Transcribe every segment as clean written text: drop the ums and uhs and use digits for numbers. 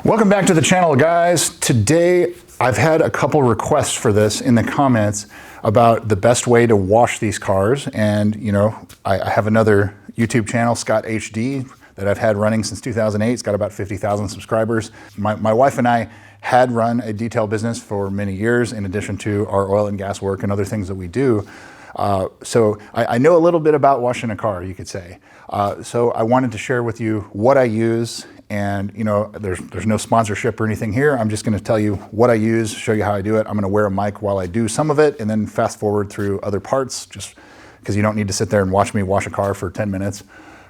Welcome back to the channel, guys. Today I've had a couple requests for this in the comments about the best way to wash these cars, and I have another YouTube channel, Scott HD, that I've had running since 2008. It's got about 50,000 subscribers. My wife and I had run a detail business for many years in addition to our oil and gas work and other things that we do. So I know a little bit about washing a car, you could say. So I wanted to share with you what I use, and there's no sponsorship or anything here. I'm just going to tell you what I use, show you how I do it. I'm going to wear a mic while I do some of it, and then fast forward through other parts, just because you don't need to sit there and watch me wash a car for 10 minutes.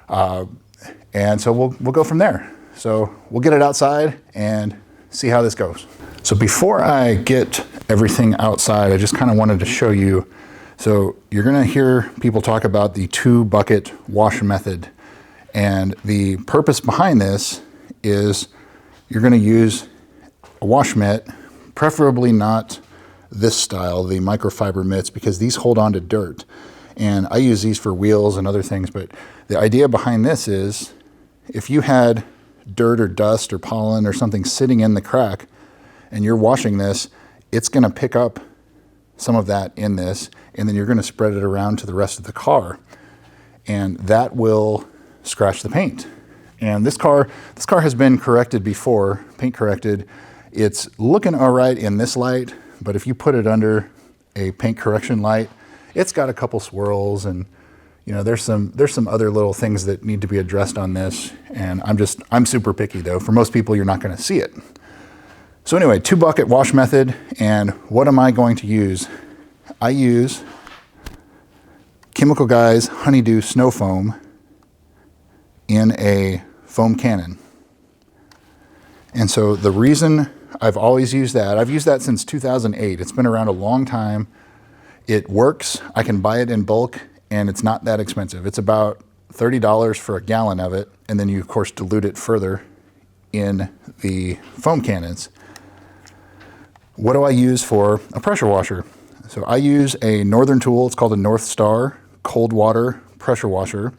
And so we'll go from there. So we'll get it outside and see how this goes. So before I get everything outside, I just kind of wanted to show you. So you're going to hear people talk about the 2-bucket wash method. And the purpose behind this is you're going to use a wash mitt, preferably not this style, the microfiber mitts, because these hold on to dirt. And I use these for wheels and other things, but the idea behind this is if you had dirt or dust or pollen or something sitting in the crack and you're washing this, it's going to pick up some of that in this, and then you're going to spread it around to the rest of the car, and that will scratch the paint. And this car has been corrected before, paint corrected. It's looking all right in this light, but if you put it under a paint correction light, it's got a couple swirls, and there's some other little things that need to be addressed on this. And I'm super picky though. For most people, you're not going to see it. So anyway, 2-bucket wash method. And what am I going to use? I use Chemical Guys Honeydew Snow Foam in a foam cannon. And so the reason I've always used that, I've used that since 2008. It's been around a long time. It works. I can buy it in bulk, and it's not that expensive. It's about $30 for a gallon of it, and then you of course dilute it further in the foam cannons. What do I use for a pressure washer? So I use a Northern Tool. It's called a North Star cold water pressure washer,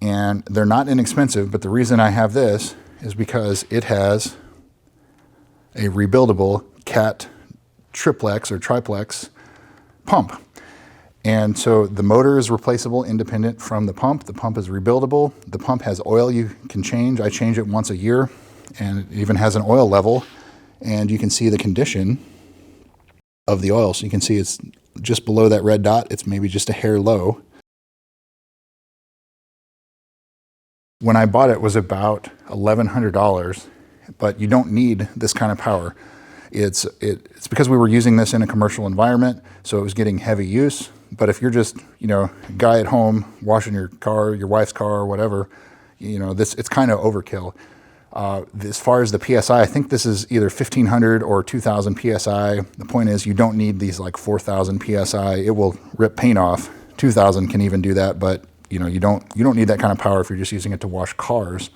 and they're not inexpensive, but the reason I have this is because it has a rebuildable Cat triplex or triplex pump. And so the motor is replaceable independent from the pump. The pump is rebuildable. The pump has oil you can change. I change it once a year, and it even has an oil level, and you can see the condition of the oil. So you can see it's just below that red dot. It's maybe just a hair low. When I bought it, was about $1,100, but you don't need this kind of power. It's because we were using this in a commercial environment, so it was getting heavy use. But if you're just, a guy at home washing your car, your wife's car, or whatever, it's kind of overkill. As far as the PSI, I think this is either 1,500 or 2,000 PSI. The point is, you don't need these like 4,000 PSI. It will rip paint off. 2,000 can even do that, but you don't need that kind of power if you're just using it to wash cars.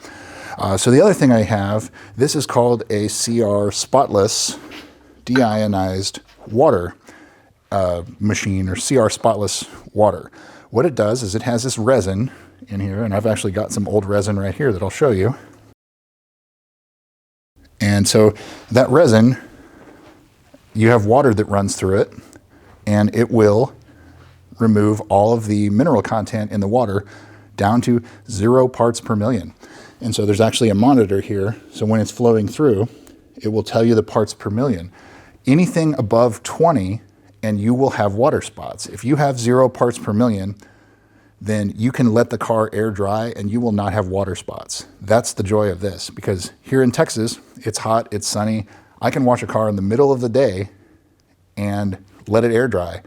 So the other thing I have, this is called a CR Spotless deionized water machine, or CR Spotless water. What it does is it has this resin in here, and I've actually got some old resin right here that I'll show you. And so that resin, you have water that runs through it, and it will remove all of the mineral content in the water down to 0 parts per million. And so there's actually a monitor here. So when it's flowing through, it will tell you the parts per million. Anything above 20, and you will have water spots. If you have 0 parts per million, then you can let the car air dry and you will not have water spots. That's the joy of this, because here in Texas, it's hot, it's sunny. I can wash a car in the middle of the day and let it air dry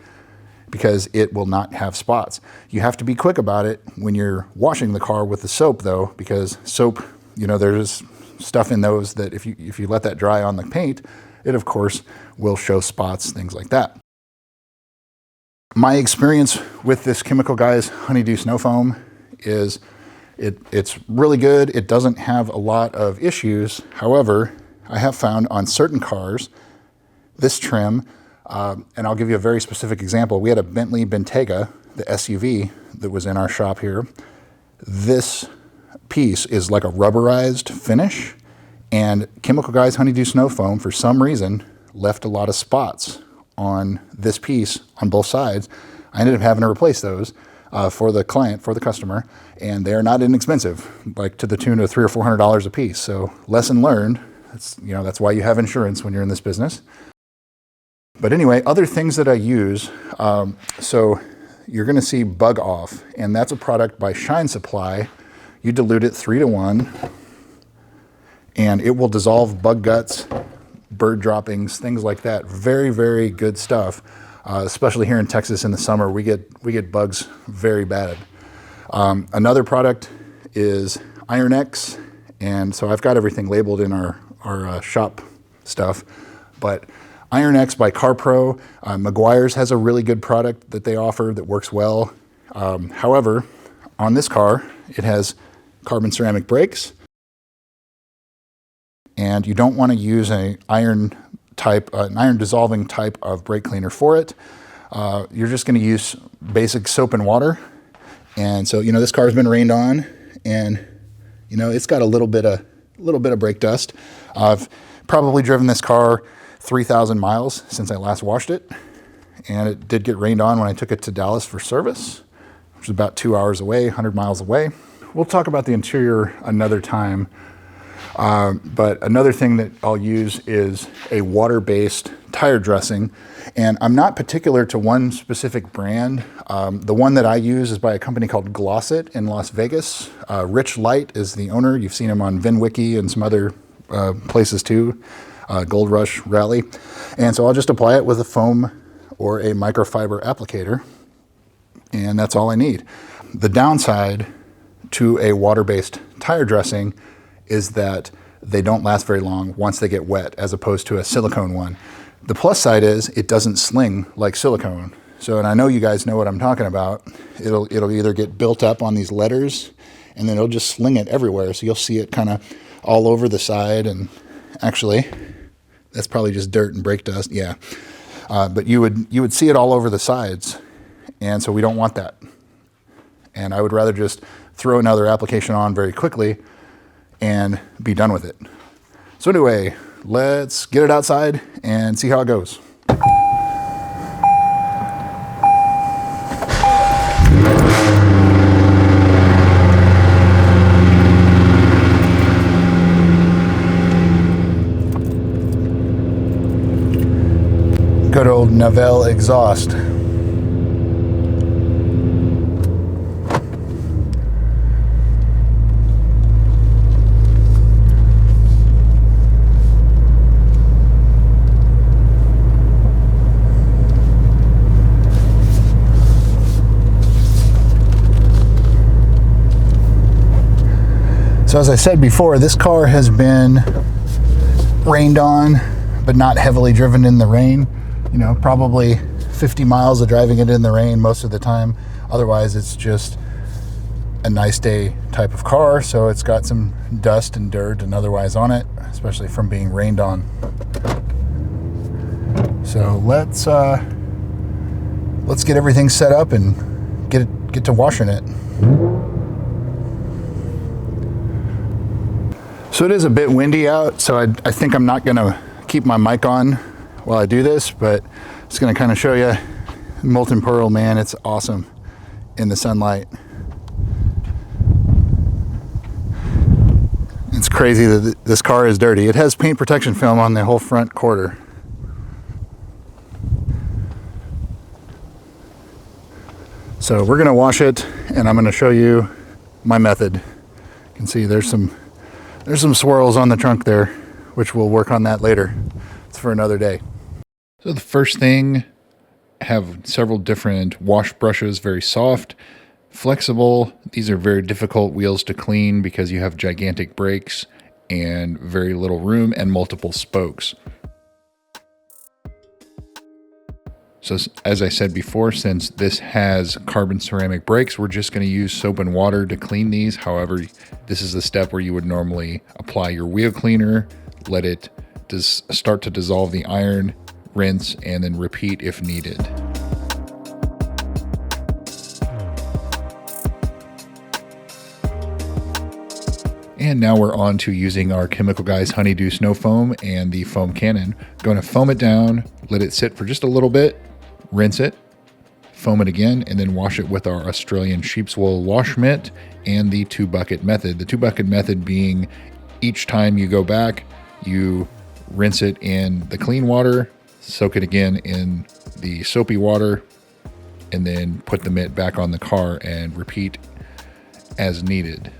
because it will not have spots. You have to be quick about it when you're washing the car with the soap though, because soap, there's stuff in those that if you let that dry on the paint, it of course will show spots, things like that. My experience with this Chemical Guys Honeydew Snow Foam is it's really good. It doesn't have a lot of issues. However, I have found on certain cars, this trim, and I'll give you a very specific example. We had a Bentley Bentayga, the SUV that was in our shop here. This piece is like a rubberized finish, And Chemical Guys Honeydew Snow Foam, for some reason, left a lot of spots on this piece on both sides. I ended up having to replace those for the client, for the customer, and they're not inexpensive, like to the tune of $300 or $400 a piece. So lesson learned. That's why you have insurance when you're in this business. But anyway, other things that I use. So you're going to see Bug Off, and that's a product by Shine Supply. You dilute it 3-to-1, and it will dissolve bug guts, bird droppings, things like that. Very, very good stuff. Especially here in Texas in the summer, we get bugs very bad. Another product is Iron X, and so I've got everything labeled in our shop stuff. But Iron X by CarPro, Meguiar's has a really good product that they offer that works well. However, on this car, it has carbon ceramic brakes, and you don't want to use an iron dissolving type of brake cleaner for it. You're just going to use basic soap and water. And so, this car's been rained on, and it's got a little bit of brake dust. I've probably driven this car 3,000 miles since I last washed it, and it did get rained on when I took it to Dallas for service, which is about 2 hours away, 100 miles away. We'll talk about the interior another time. But another thing that I'll use is a water-based tire dressing. And I'm not particular to one specific brand. The one that I use is by a company called Glossit in Las Vegas. Rich Light is the owner. You've seen him on VinWiki and some other places too, Gold Rush Rally. And so I'll just apply it with a foam or a microfiber applicator, and that's all I need. The downside to a water-based tire dressing is that they don't last very long once they get wet, as opposed to a silicone one. The plus side is it doesn't sling like silicone. So, and I know you guys know what I'm talking about. It'll either get built up on these letters, and then it'll just sling it everywhere. So you'll see it kind of all over the side, and actually, that's probably just dirt and brake dust. Yeah, but you would see it all over the sides, and so we don't want that. And I would rather just throw another application on very quickly and be done with it. So anyway, let's get it outside and see how it goes. Good old Navelle exhaust. So as I said before, this car has been rained on, but not heavily driven in the rain. Probably 50 miles of driving it in the rain most of the time. Otherwise, it's just a nice day type of car. So it's got some dust and dirt and otherwise on it, especially from being rained on. So let's get everything set up and get to washing it. So it is a bit windy out, so I think I'm not going to keep my mic on while I do this, but it's going to kind of show you molten pearl, man. It's awesome in the sunlight. It's crazy that this car is dirty. It has paint protection film on the whole front quarter. So we're going to wash it, and I'm going to show you my method. You can see there's some swirls on the trunk there, which we'll work on that later. It's for another day. So the first thing, have several different wash brushes, very soft, flexible. These are very difficult wheels to clean because you have gigantic brakes and very little room and multiple spokes. So as I said before, since this has carbon ceramic brakes, we're just going to use soap and water to clean these. However, this is the step where you would normally apply your wheel cleaner, let it start to dissolve the iron, rinse, and then repeat if needed. And now we're on to using our Chemical Guys Honeydew Snow Foam and the foam cannon. Going to foam it down, let it sit for just a little bit, rinse it, foam it again, and then wash it with our Australian sheep's wool wash mitt and the 2-bucket method. The 2-bucket method being each time you go back, you rinse it in the clean water, soak it again in the soapy water, and then put the mitt back on the car and repeat as needed.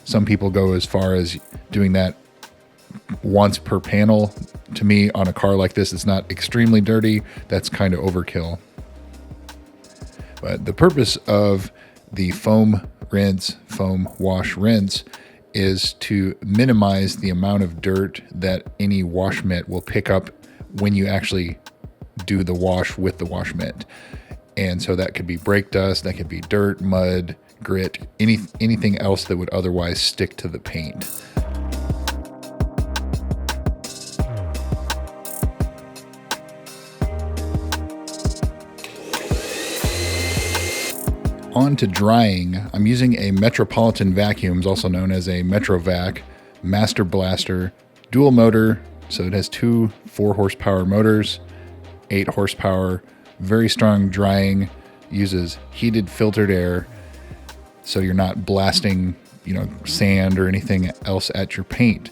Some people go as far as doing that once per panel. To me, on a car like this, it's not extremely dirty. That's kind of overkill. But the purpose of the foam rinse, foam wash rinse is to minimize the amount of dirt that any wash mitt will pick up when you actually do the wash with the wash mitt. And so that could be brake dust, that could be dirt, mud, grit, anything else that would otherwise stick to the paint. On to drying. I'm using a Metropolitan Vacuums, also known as a Metrovac Master Blaster dual motor. So it has two 4-horsepower motors, 8 horsepower, very strong drying, uses heated filtered air. So you're not blasting, sand or anything else at your paint.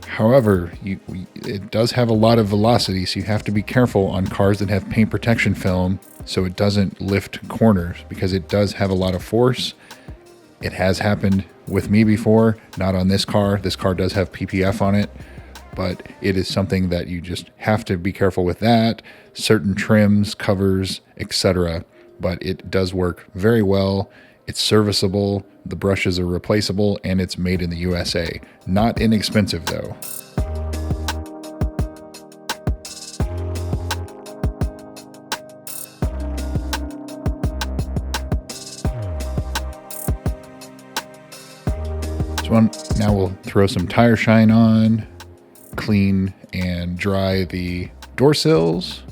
However, it does have a lot of velocity, so you have to be careful on cars that have paint protection film so it doesn't lift corners, because it does have a lot of force. It has happened with me before, not on this car. This car does have PPF on it, but it is something that you just have to be careful with that, certain trims, covers, etc. But it does work very well. It's serviceable, the brushes are replaceable, and it's made in the USA. Not inexpensive though. So now we'll throw some tire shine on, clean and dry the door sills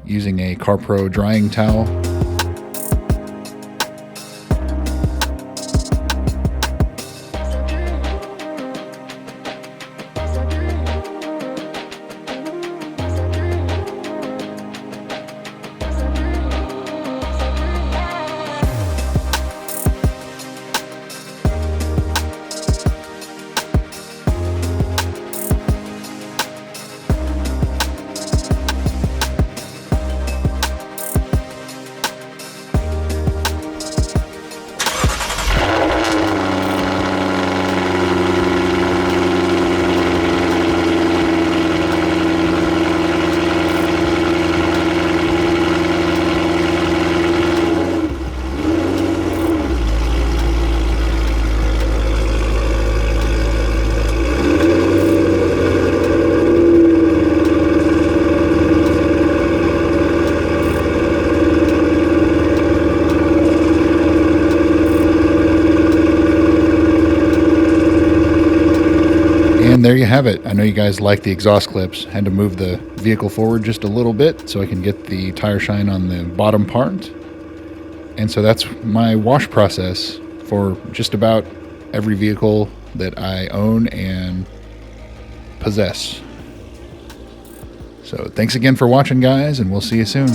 using a CarPro drying towel. And there you have it. I know you guys like the exhaust clips. Had to move the vehicle forward just a little bit so I can get the tire shine on the bottom part. And so that's my wash process for just about every vehicle that I own and possess. So thanks again for watching, guys, and we'll see you soon.